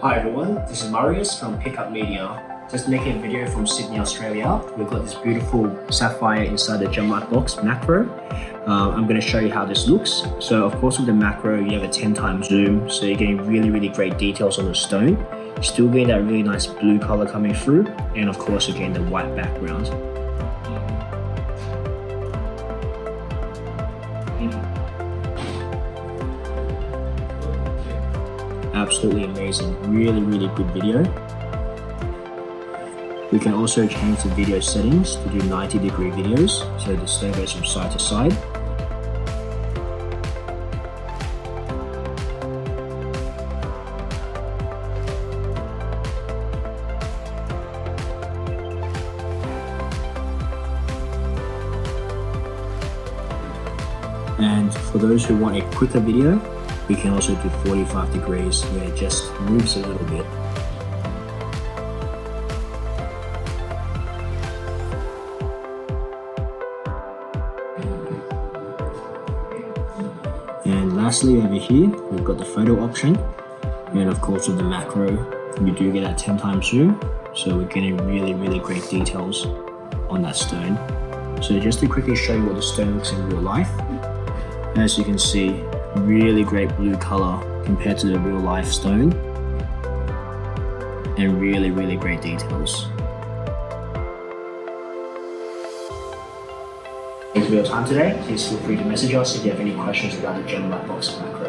Hi everyone, this is Marius from Pickup Media. Just making a video from Sydney, Australia. We've got this beautiful sapphire inside the GemLightbox Macro. I'm going to show you how this looks. So of course with the macro you have a 10 times zoom, so you're getting really great details on the stone. You're still getting that really nice blue color coming through, and of course again the white background. Absolutely amazing, really good video. We can also change the video settings to do 90-degree videos, so the stone goes from side to side. And for those who want a quicker video, we can also do 45 degrees where it just moves a little bit. And lastly over here, we've got the photo option. And of course with the macro, you do get that 10 times zoom. So we're getting really great details on that stone. So just to quickly show you what the stone looks in real life. As you can see, really great blue color compared to the real life stone, and really great details. Thanks for your time today. Please feel free to message us if you have any questions about the GemLightbox Macro.